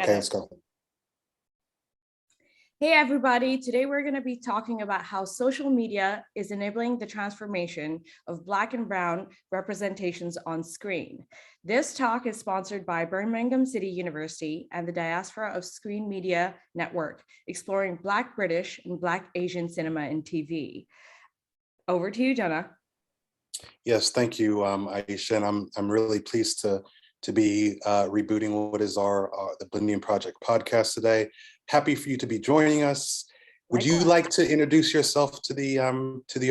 Okay, let's go. Hey everybody, today we're going to be talking about how social media is enabling the transformation of Black and Brown representations on screen. This talk is sponsored by Birmingham City University and the Diaspora of Screen Media Network, exploring Black British and Black Asian cinema and TV. Over to you, Jenna. Yes, thank you, Aisha, and I'm really pleased to be rebooting what is our the Blindian Project podcast today. Happy for you to be joining us. Would you Likewise. like to introduce yourself to the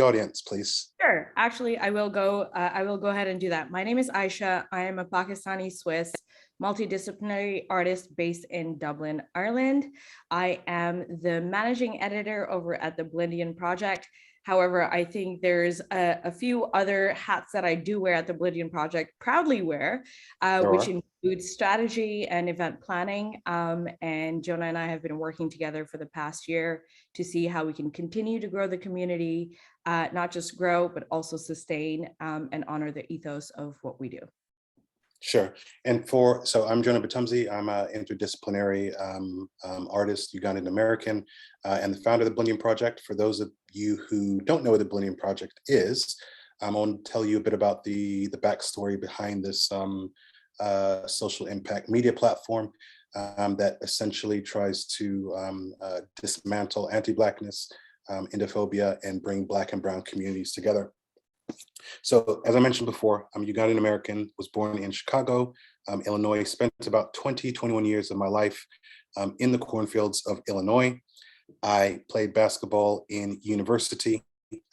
audience, please? Sure. Actually, I will go ahead and do that. My name is Aisha. I am a Pakistani Swiss multidisciplinary artist based in Dublin, Ireland. I am the managing editor over at the Blindian Project. However, I think there's a few other hats that I do wear at the Blindian Project, proudly wear, which includes strategy and event planning. And Jonah and I have been working together for the past year to see how we can continue to grow the community, not just grow, but also sustain and honor the ethos of what we do. Sure. And so I'm Jonah Batumzi. I'm an interdisciplinary artist, Ugandan American, and the founder of the Blindian Project. For those of you who don't know what the Blindian Project is, I want to tell you a bit about the backstory behind this social impact media platform that essentially tries to dismantle anti-Blackness, Indophobia, and bring Black and Brown communities together. So as I mentioned before, I'm Ugandan American, was born in Chicago, Illinois, spent about 21 years of my life in the cornfields of Illinois. I played basketball in university.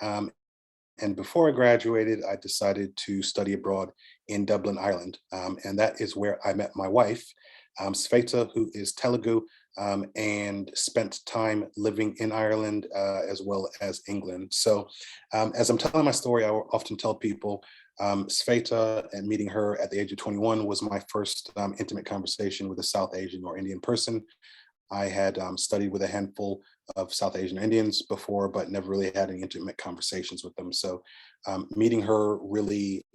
And before I graduated, I decided to study abroad in Dublin, Ireland. And that is where I met my wife, Sveta, who is Telugu, and spent time living in Ireland as well as England. So as I'm telling my story, I will often tell people Sveta, and meeting her at the age of 21 was my first intimate conversation with a South Asian or Indian person. I had studied with a handful of South Asian Indians before, but never really had any intimate conversations with them. So meeting her really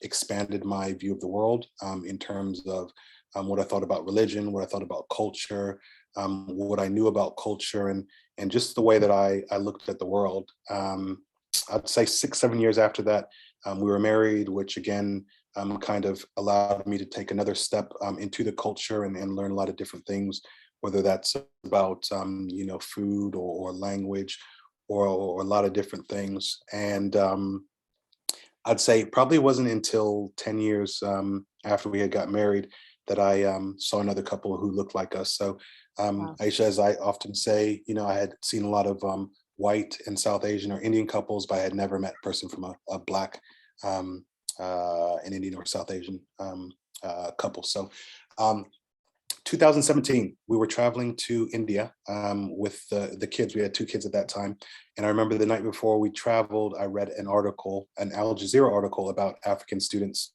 expanded my view of the world in terms of what I thought about religion, what I thought about culture, what I knew about culture, and just the way that I looked at the world. I'd say 6-7 years after that, we were married, which again kind of allowed me to take another step into the culture and learn a lot of different things, whether that's about food or language or a lot of different things. And I'd say it probably wasn't until 10 years after we had got married that I saw another couple who looked like us. So Wow. Aisha, as I often say, I had seen a lot of white and South Asian or Indian couples, but I had never met a person from a Black, an Indian or South Asian couple. So 2017, we were traveling to India with the kids. We had 2 kids at that time. And I remember the night before we traveled, I read an article, an Al Jazeera article about African students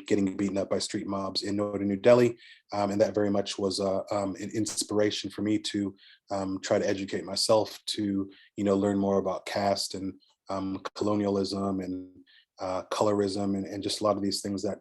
getting beaten up by street mobs in northern New Delhi. And that very much was an inspiration for me to try to educate myself, to learn more about caste and colonialism and colorism and just a lot of these things that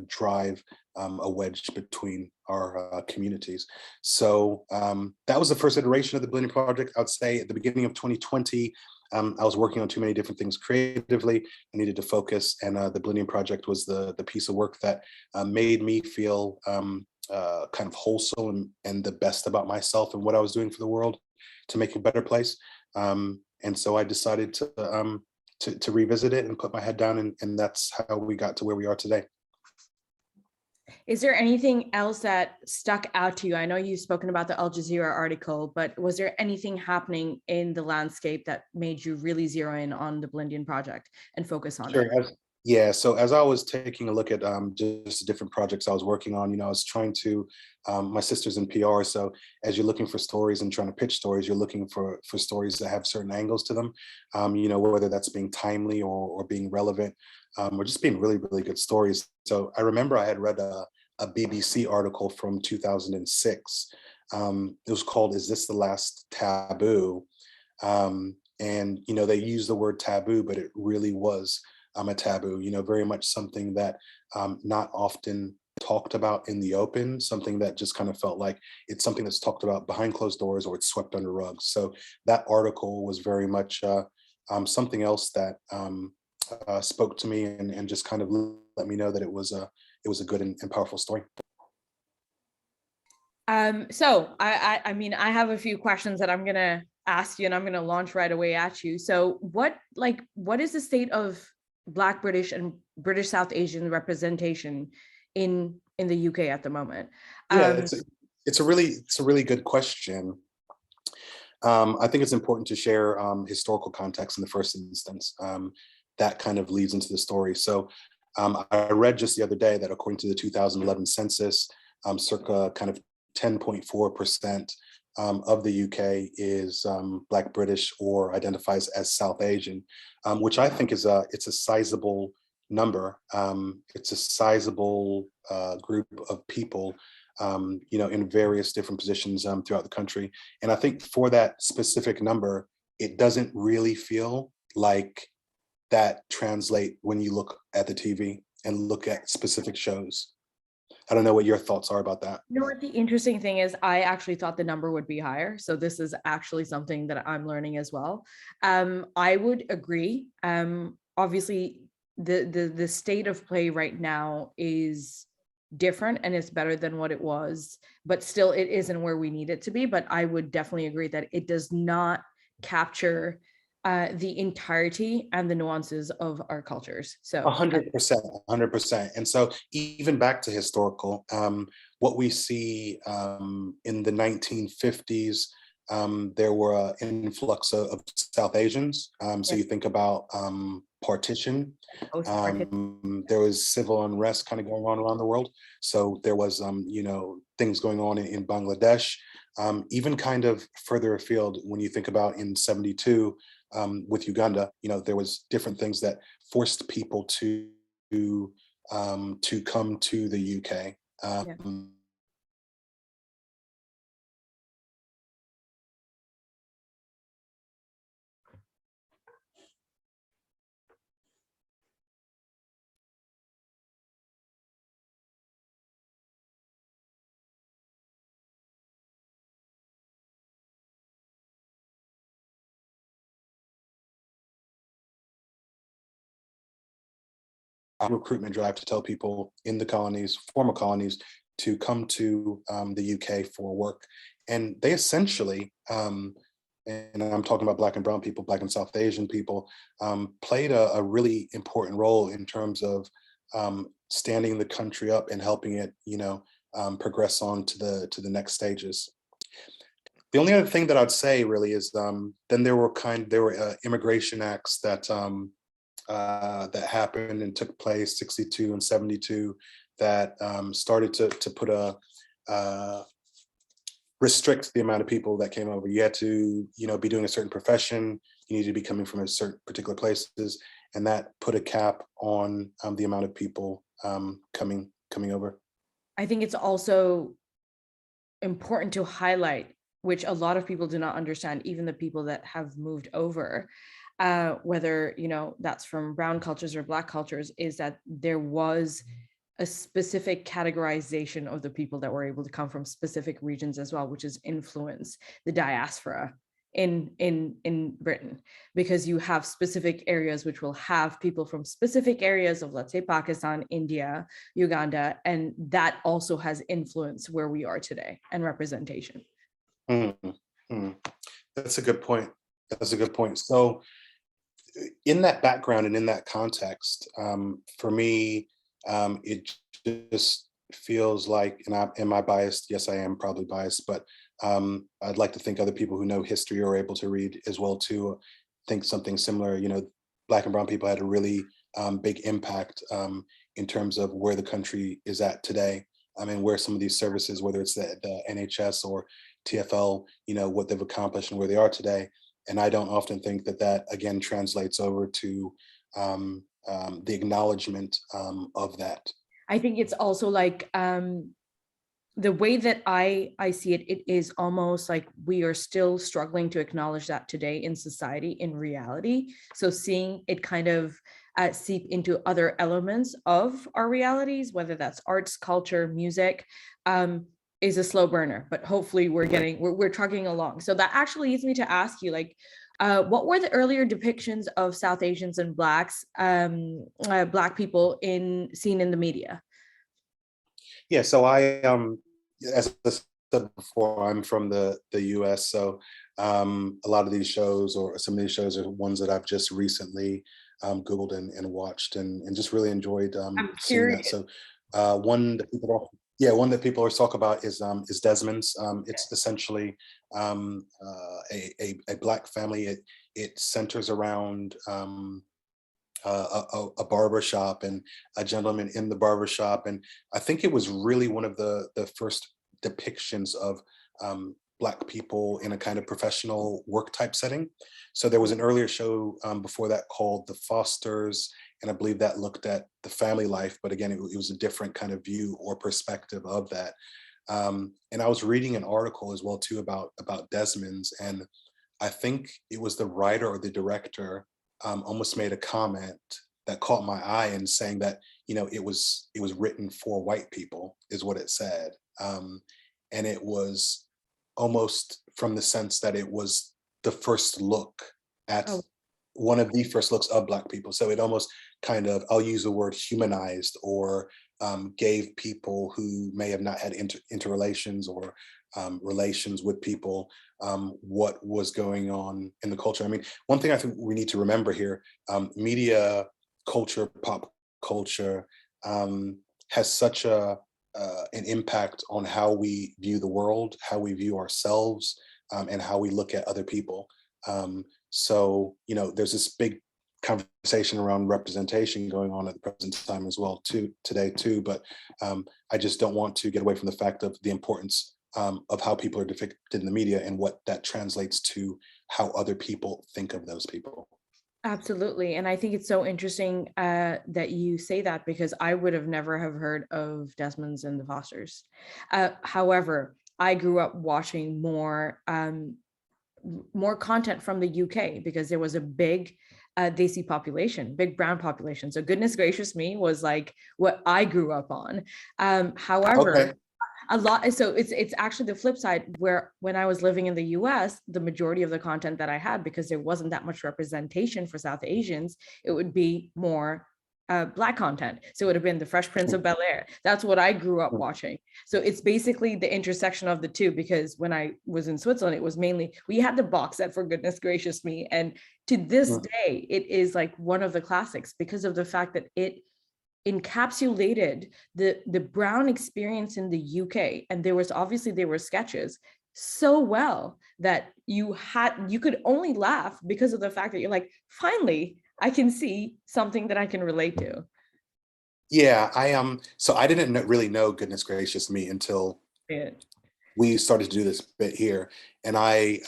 drive a wedge between our communities. So that was the first iteration of the Blindian Project. I would say at the beginning of 2020, I was working on too many different things creatively. I needed to focus, and the Blindian Project was the piece of work that made me feel kind of wholesome and the best about myself and what I was doing for the world to make a better place. And so I decided to revisit it and put my head down, and that's how we got to where we are today. Is there anything else that stuck out to you? I know you've spoken about the Al Jazeera article, but was there anything happening in the landscape that made you really zero in on the Blindian Project and focus on it? Sure. Yeah, so as I was taking a look at just different projects I was working on, I was trying to, my sister's in PR, so as you're looking for stories and trying to pitch stories, you're looking for stories that have certain angles to them, whether that's being timely or being relevant, or just being really, really good stories. So I remember I had read a BBC article from 2006. It was called, "Is This the Last Taboo?" And they use the word taboo, but it really was a taboo, very much something that not often talked about in the open, something that just kind of felt like it's something that's talked about behind closed doors or it's swept under rugs. So that article was very much something else that spoke to me and just kind of let me know that it was a good and powerful story. So I mean, I have a few questions that I'm gonna ask you, and I'm gonna launch right away at you. So what is the state of Black, British, and British South Asian representation in the UK at the moment? Yeah, Um, it's a really good question. I think it's important to share historical context in the first instance. That kind of leads into the story. So I read just the other day that according to the 2011 census, circa kind of 10.4% of the UK is Black British or identifies as South Asian, which I think is it's a sizable number. It's a sizable group of people, you know, in various different positions throughout the country. And I think for that specific number, it doesn't really feel like that translate when you look at the TV and look at specific shows. I don't know what your thoughts are about that. You know what the interesting thing is, I actually thought the number would be higher. So this is actually something that I'm learning as well. I would agree. Obviously, the state of play right now is different and it's better than what it was, but still it isn't where we need it to be. But I would definitely agree that it does not capture the entirety and the nuances of our cultures. A So 100%, 100%. And so even back to historical, what we see in the 1950s, there were an influx of South Asians. So you yes, think about partition. post-partition. There was civil unrest kind of going on around the world. So there was, you know, things going on in Bangladesh, even kind of further afield when you think about in 72 with Uganda, you know, there was different things that forced people to come to the UK. Yeah. Recruitment drive to tell people in the colonies, former colonies, to come to the UK for work. And they essentially, and I'm talking about Black and Brown people, Black and South Asian people, played a really important role in terms of standing the country up and helping it, you know, progress on to the next stages. The only other thing that I'd say really is then there were immigration acts that happened and took place 62 and 72 that started to put a restrict the amount of people that came over. You had to, you know, be doing a certain profession. You needed to be coming from a certain particular places, and that put a cap on the amount of people coming over. I think it's also important to highlight, which a lot of people do not understand, even the people that have moved over, whether you know that's from brown cultures or Black cultures, is that there was a specific categorization of the people that were able to come from specific regions as well, which is influence the diaspora in Britain, because you have specific areas which will have people from specific areas of, let's say, Pakistan, India, Uganda, and that also has influence where we are today and representation. Mm, mm. That's a good point. That's a good point. So in that background and in that context, for me, it just feels like, and am I biased? Yes, I am probably biased, but I'd like to think other people who know history are able to read as well too, think something similar. You know, Black and Brown people had a really big impact in terms of where the country is at today. I mean, where some of these services, whether it's the NHS or TFL, you know, what they've accomplished and where they are today. And I don't often think that that again translates over to the acknowledgement of that. I think it's also like the way that I see it, it is almost like we are still struggling to acknowledge that today in society, in reality. So seeing it kind of seep into other elements of our realities, whether that's arts, culture, music, is a slow burner, but hopefully we're trucking along. So that actually leads me to ask you, like, what were the earlier depictions of South Asians and Blacks, Black people seen in the media? Yeah, so as I said before, I'm from the US, so a lot of these shows, or some of these shows, are ones that I've just recently Googled and watched, and just really enjoyed I'm seeing that. curious. So one that people don't, yeah, one that people always talk about is Desmond's. It's essentially a Black family. It centers around a barber shop and a gentleman in the barber shop. And I think it was really one of the first depictions of Black people in a kind of professional work type setting. So there was an earlier show before that called The Fosters, and I believe that looked at the family life, but again, it was a different kind of view or perspective of that. And I was reading an article as well too about Desmond's, and I think it was the writer or the director almost made a comment that caught my eye, and saying that, it was written for white people is what it said. And it was almost from the sense that it was the first look at, Oh, one of the first looks of Black people. So it almost kind of, I'll use the word, humanized, or gave people who may have not had interrelations or relations with people, what was going on in the culture. I mean, one thing I think we need to remember here, media culture, pop culture, has such an impact on how we view the world, how we view ourselves, and how we look at other people. So, there's this big conversation around representation going on at the present time as well today too. But I just don't want to get away from the fact of the importance of how people are depicted in the media, and what that translates to how other people think of those people. absolutely. And I think it's so interesting that you say that, because I would have never have heard of Desmond's and the Fosters. However, I grew up watching more content from the UK, because there was a big Desi population, big brown population. So goodness gracious me was like what I grew up on. Okay. However, a lot, so it's actually the flip side, where when I was living in the US, the majority of the content that I had, because there wasn't that much representation for South Asians, it would be more Black content. So it would have been the Fresh Prince of Bel-Air. That's what I grew up watching. So it's basically the intersection of the two, because when I was in Switzerland, it was mainly, we had the box set, for goodness gracious me. And to this day, it is like one of the classics, because of the fact that it encapsulated the brown experience in the UK. And there were sketches so well that you could only laugh, because of the fact that you're like, finally I can see something that I can relate to. Yeah, so I didn't really know goodness gracious me until Yeah. we started to do this bit here. And I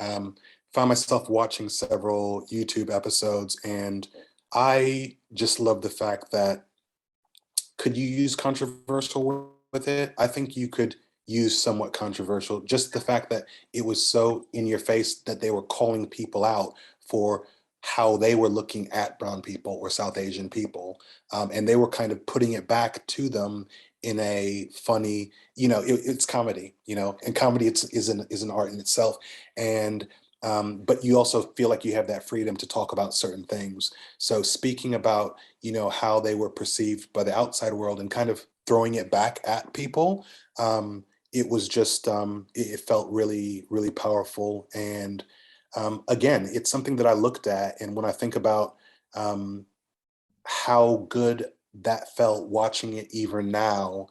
found myself watching several YouTube episodes, and I just love the fact that, could you use controversial with it? I think you could use somewhat controversial. Just the fact that it was so in your face that they were calling people out for how they were looking at brown people or South Asian people, and they were kind of putting it back to them in a funny, it's comedy, and comedy is an art in itself, and but you also feel like you have that freedom to talk about certain things. So speaking about, how they were perceived by the outside world, and kind of throwing it back at people, it was just, it felt really, really powerful. And again, it's something that I looked at, and when I think about um, how good that felt watching it even now,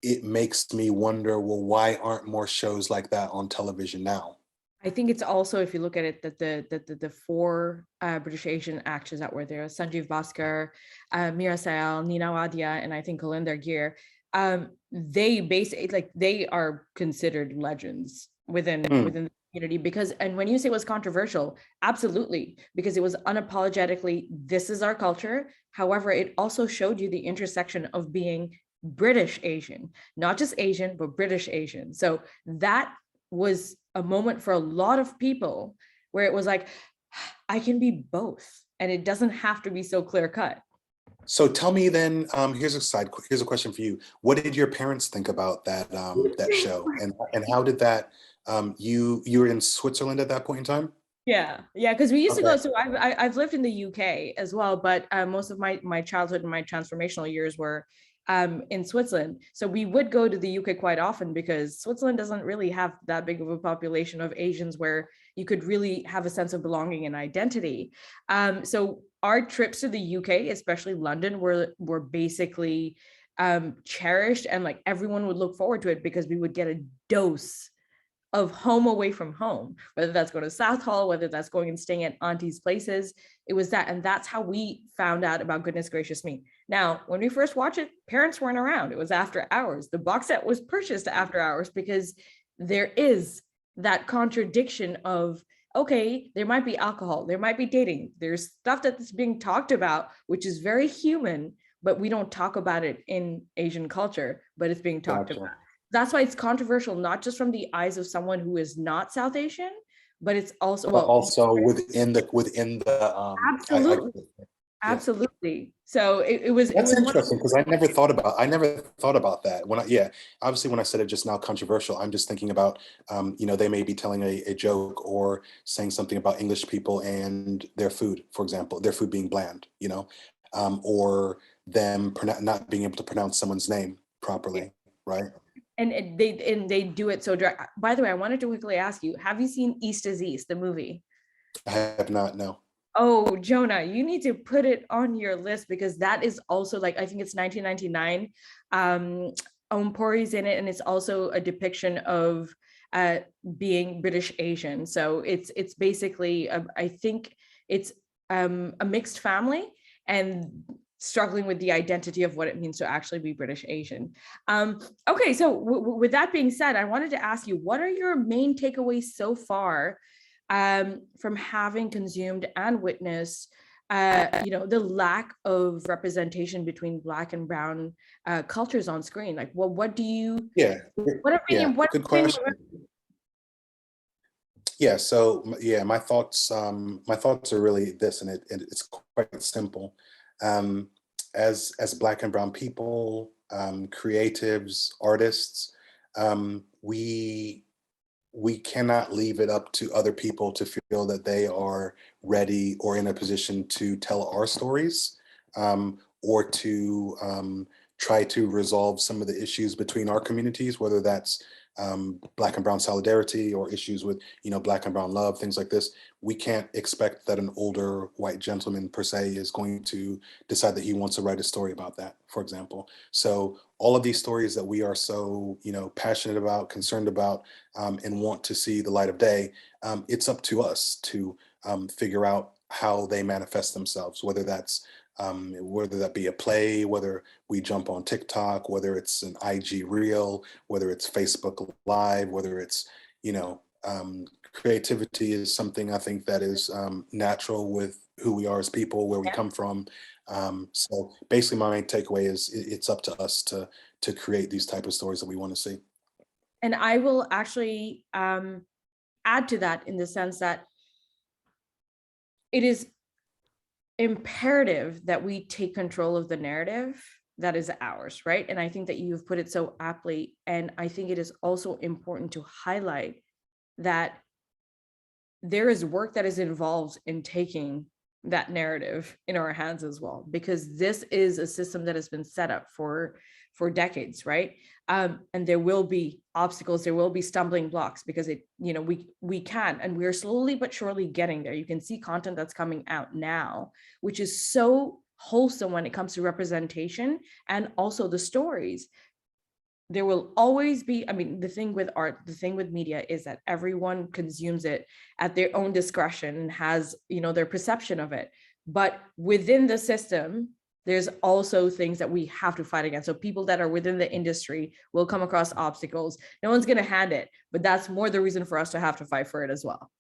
it makes me wonder, well, why aren't more shows like that on television now? I think it's also, if you look at it, that the four British Asian actors that were there, Sanjeev Bhaskar, Mira Sayal, Nina Wadia, and I think Kulinder Gear, they basically, like, they are considered legends Mm, within the community. Because, and when you say it was controversial, absolutely, because it was unapologetically, this is our culture. However, it also showed you the intersection of being British Asian, not just Asian, but British Asian. So that was a moment for a lot of people, where it was like, I can be both, and it doesn't have to be so clear cut. So tell me then, here's a question for you. What did your parents think about that show? And how did that, you were in Switzerland at that point in time? Yeah, because we used to go. Okay. So I've lived in the UK as well, but most of my childhood and my transformational years were in Switzerland. So we would go to the UK quite often because Switzerland doesn't really have that big of a population of Asians where you could really have a sense of belonging and identity. So our trips to the UK, especially London, were basically cherished, and like everyone would look forward to it because we would get a dose of home away from home, whether that's going to Southall, whether that's going and staying at auntie's places. It was that. And that's how we found out about Goodness Gracious Me. Now, when we first watched it, parents weren't around. It was after hours. The box set was purchased after hours because there is that contradiction of, okay, there might be alcohol, there might be dating, there's stuff that's being talked about, which is very human, but we don't talk about it in Asian culture, but it's being talked about. Gotcha. That's why it's controversial, not just from the eyes of someone who is not South Asian, but it's also, But well, also within the, I absolutely, yeah. absolutely. So it That's was one of interesting because I never thought about that. Yeah, obviously when I said it just now controversial, I'm just thinking about, they may be telling a joke or saying something about English people and their food, for example, their food being bland, or them not being able to pronounce someone's name properly, right? and they do it so direct. By the way, I wanted to quickly ask you, have you seen East is East, the movie? I have not, no. Oh, Jonah, you need to put it on your list because that is also like, I think it's 1999. Pori's in it, and it's also a depiction of uh, being British Asian. So it's basically, I think it's a mixed family and struggling with the identity of what it means to actually be British Asian. Okay, so with that being said, I wanted to ask you, what are your main takeaways so far from having consumed and witnessed the lack of representation between Black and Brown cultures on screen? Like, well, what do you, Yeah, yeah, what good opinion? question. Yeah, so yeah, my thoughts are really this, and it's quite simple. Um, as Black and Brown people, creatives, artists, we cannot leave it up to other people to feel that they are ready or in a position to tell our stories, or to try to resolve some of the issues between our communities, whether that's Black and Brown solidarity or issues with, Black and Brown love, things like this. We can't expect that an older white gentleman per se is going to decide that he wants to write a story about that, for example. So all of these stories that we are so, passionate about, concerned about, and want to see the light of day, it's up to us to figure out how they manifest themselves, whether that be a play, whether we jump on TikTok, whether it's an IG reel, whether it's Facebook Live, whether it's, creativity is something I think that is natural with who we are as people, where we come from. So basically, my main takeaway is it's up to us to create these type of stories that we want to see. And I will actually add to that in the sense that it is imperative that we take control of the narrative that is ours, right? And I think that you've put it so aptly. And I think it is also important to highlight that there is work that is involved in taking that narrative in our hands as well, because this is a system that has been set up for decades, right? And there will be obstacles, there will be stumbling blocks, because we can, and we're slowly but surely getting there. You can see content that's coming out now, which is so wholesome when it comes to representation and also the stories. There will always be, I mean, the thing with art, the thing with media is that everyone consumes it at their own discretion and has, their perception of it. But within the system, there's also things that we have to fight against. So people that are within the industry will come across obstacles. No one's going to hand it, but that's more the reason for us to have to fight for it as well.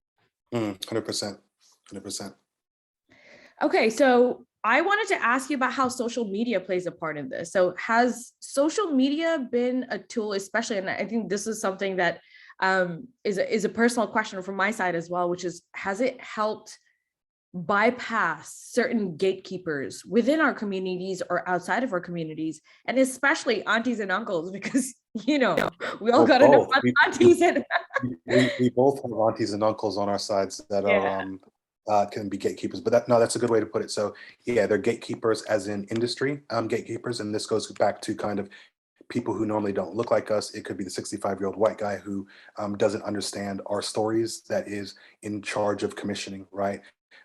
100%, 100%. Okay, so I wanted to ask you about how social media plays a part in this. So has social media been a tool, especially, and I think this is something that is a personal question from my side as well, which is, has it helped bypass certain gatekeepers within our communities or outside of our communities, and especially aunties and uncles, because you know we all Well, got enough both. aunties and We both have aunties and uncles on our sides that are yeah, can be gatekeepers, but that no, that's a good way to put it. So yeah, they're gatekeepers as in industry gatekeepers, and this goes back to kind of people who normally don't look like us. It could be the 65-year-old white guy who doesn't understand our stories, that is in charge of commissioning, right?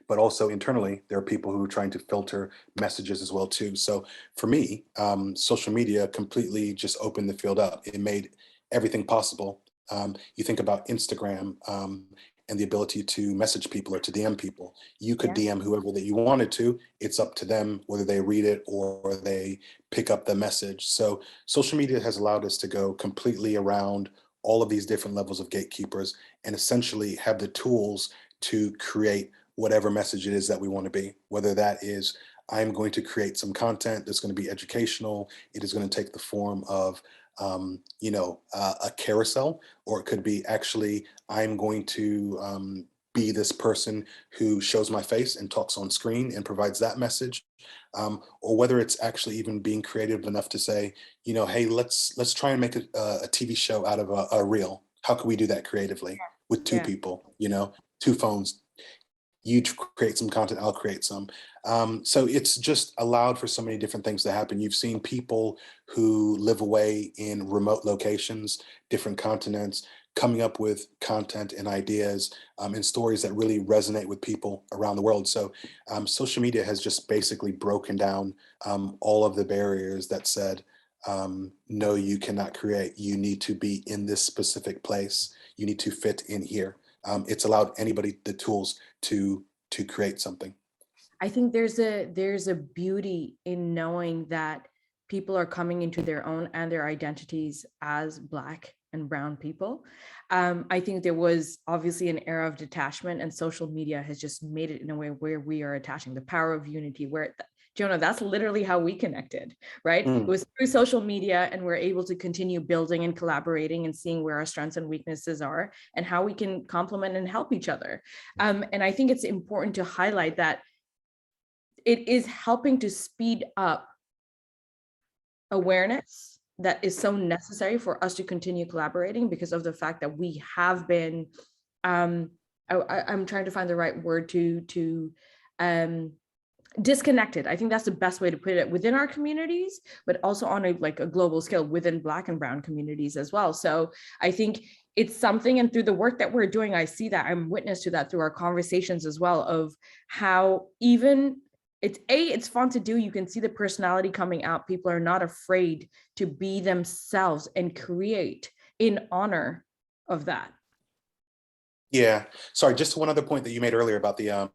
But also internally, there are people who are trying to filter messages as well too. So for me, social media completely just opened the field up. It made everything possible. You think about Instagram and the ability to message people or to DM people. You could yeah, DM whoever that you wanted to. It's up to them whether they read it or they pick up the message. So social media has allowed us to go completely around all of these different levels of gatekeepers and essentially have the tools to create whatever message it is that we want to be, whether that is I'm going to create some content that's going to be educational. It is going to take the form of a carousel, or it could be actually I'm going to be this person who shows my face and talks on screen and provides that message, or whether it's actually even being creative enough to say, hey, let's try and make a TV show out of a reel. How can we do that creatively with two yeah. people? Two phones, you create some content, I'll create some. So it's just allowed for so many different things to happen. You've seen people who live away in remote locations, different continents, coming up with content and ideas and stories that really resonate with people around the world. So social media has just basically broken down all of the barriers that said, no, you cannot create. You need to be in this specific place. You need to fit in here. It's allowed anybody the tools to create something. I think there's a beauty in knowing that people are coming into their own and their identities as Black and brown people. I think there was obviously an era of detachment, and social media has just made it in a way where we are attaching the power of unity, where Jonah, that's literally how we connected, right? It Mm. was through social media, and we're able to continue building and collaborating and seeing where our strengths and weaknesses are and how we can complement and help each other. And I think it's important to highlight that it is helping to speed up awareness that is so necessary for us to continue collaborating, because of the fact that we have been I'm trying to find the right word to um disconnected. I think that's the best way to put it, within our communities, but also on a global scale within Black and brown communities as well. So I think it's something, and through the work that we're doing, I see that, I'm witness to that through our conversations as well, of how even it's fun to do. You can see the personality coming out. People are not afraid to be themselves and create in honor of that. Yeah. Sorry, just one other point that you made earlier about the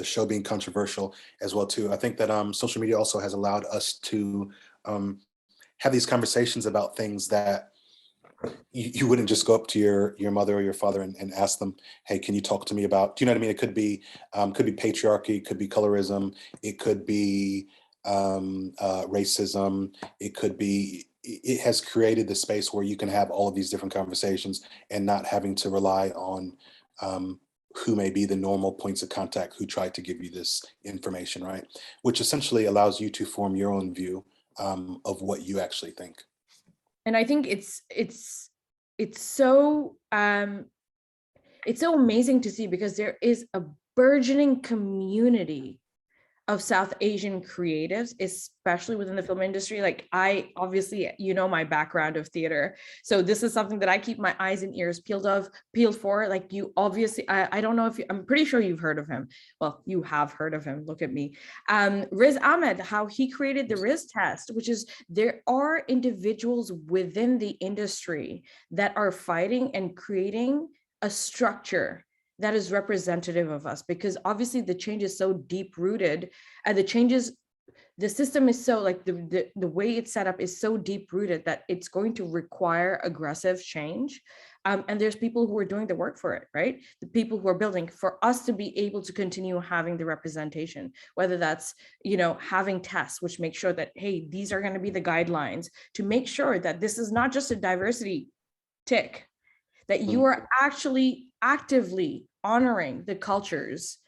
show being controversial as well too. I think that social media also has allowed us to um, have these conversations about things that you wouldn't just go up to your mother or your father and ask them, hey, can you talk to me about, do you know what I mean? It could be patriarchy, could be colorism, it could be racism, it has created the space where you can have all of these different conversations and not having to rely on who may be the normal points of contact who try to give you this information, right? Which essentially allows you to form your own view of what you actually think. And I think it's so it's so amazing to see, because there is a burgeoning community of South Asian creatives, especially within the film industry. Like, I obviously, my background of theater. So this is something that I keep my eyes and ears peeled for. Like, you obviously, I don't know if I'm pretty sure you've heard of him. Well, you have heard of him. Look at me. Riz Ahmed, how he created the Riz test, which is, there are individuals within the industry that are fighting and creating a structure that is representative of us, because obviously the change is so deep rooted, and the system is so, like, the way it's set up is so deep rooted that it's going to require aggressive change. And there's people who are doing the work for it, right? The people who are building for us to be able to continue having the representation, whether that's, having tests, which make sure that, hey, these are going to be the guidelines to make sure that this is not just a diversity tick, that you Mm. are actually actively honoring the cultures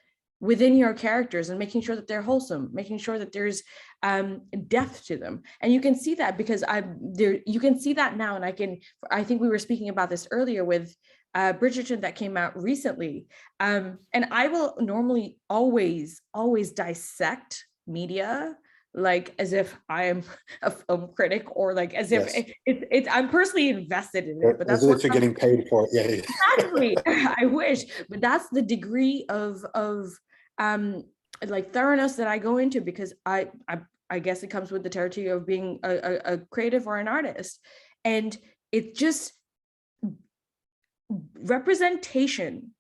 within your characters and making sure that they're wholesome, making sure that there's depth to them. And you can see that because you can see that now. And I think we were speaking about this earlier with Bridgerton that came out recently. And I will normally always dissect media like as if I am a film critic, or like as if I'm personally invested in it. But as that's if you're getting paid for it. Yeah. exactly. I wish, but that's the degree of like thoroughness that I go into, because I guess it comes with the territory of being a creative or an artist. And it just, representation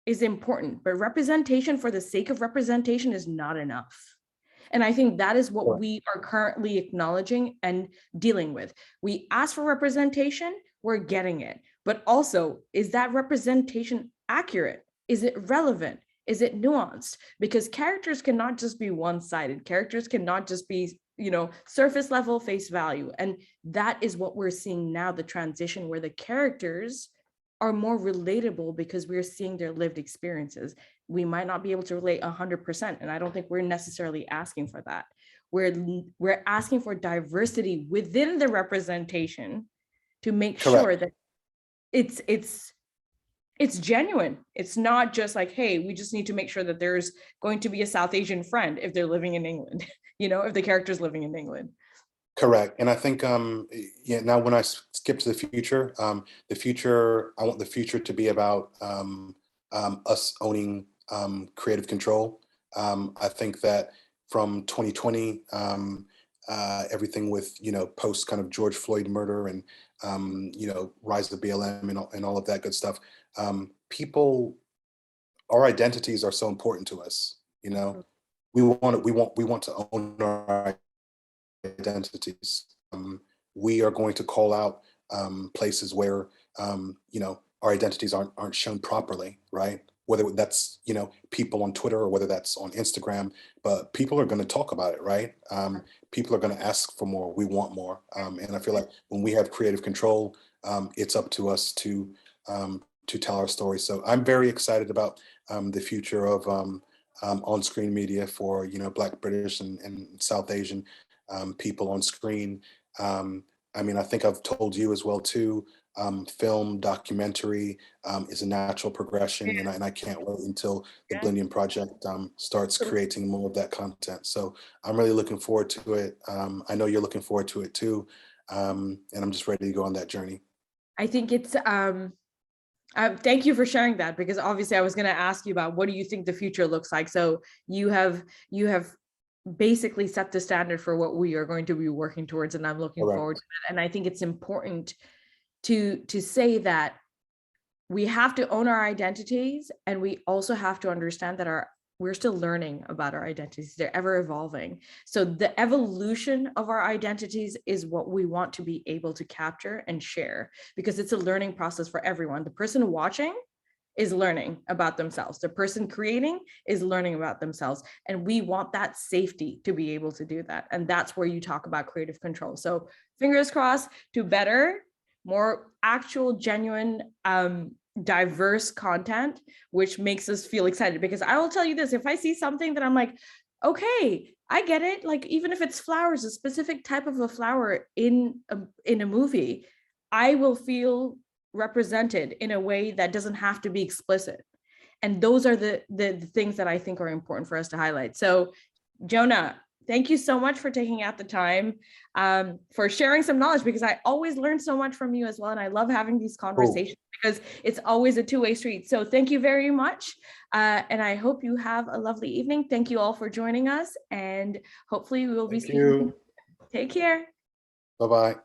is important, but representation for the sake of representation is not enough. And I think that is what we are currently acknowledging and dealing with. We ask for representation, we're getting it. But also, is that representation accurate? Is it relevant? Is it nuanced? Because characters cannot just be one-sided. Characters cannot just be, surface level, face value. And that is what we're seeing now, the transition where the characters are more relatable because we're seeing their lived experiences. We might not be able to relate 100%, and I don't think we're necessarily asking for that. We're asking for diversity within the representation to make sure that it's genuine. It's not just like, hey, we just need to make sure that there's going to be a South Asian friend if they're living in England, if the character's living in England. Correct. And I think, now when I skip to the future, I want the future to be about us owning creative control. I think that from 2020, everything with, post kind of George Floyd murder and, rise of BLM and all of that good stuff, our identities are so important to us. We want to own our identities. We are going to call out places where our identities aren't shown properly, right? Whether that's people on Twitter or whether that's on Instagram, but people are going to talk about it, right? People are going to ask for more. We want more, and I feel like when we have creative control, it's up to us to tell our story. So I'm very excited about the future of on-screen media for Black, British, and South Asian people on screen. I think I've told you as well too, film documentary is a natural progression, and I can't wait until the Blindian Project starts creating more of that content. So I'm really looking forward to it. I know you're looking forward to it too, and I'm just ready to go on that journey. I think it's thank you for sharing that, because obviously I was going to ask you about what do you think the future looks like. So you have basically set the standard for what we are going to be working towards, and I'm looking forward to that. And I think it's important to say that we have to own our identities, and we also have to understand that we're still learning about our identities. They're ever evolving. So the evolution of our identities is what we want to be able to capture and share, because it's a learning process for everyone. The person watching is learning about themselves. The person creating is learning about themselves. And we want that safety to be able to do that. And that's where you talk about creative control. So fingers crossed to better, more actual, genuine, diverse content, which makes us feel excited. Because I will tell you this, if I see something that I'm like, okay, I get it. Like, even if it's flowers, a specific type of a flower in a movie, I will feel represented in a way that doesn't have to be explicit. And those are the things that I think are important for us to highlight. So Jonah, thank you so much for taking out the time, for sharing some knowledge, because I always learn so much from you as well. And I love having these conversations because it's always a two-way street. So thank you very much. And I hope you have a lovely evening. Thank you all for joining us, and hopefully we will be seeing you. Take care. Bye-bye.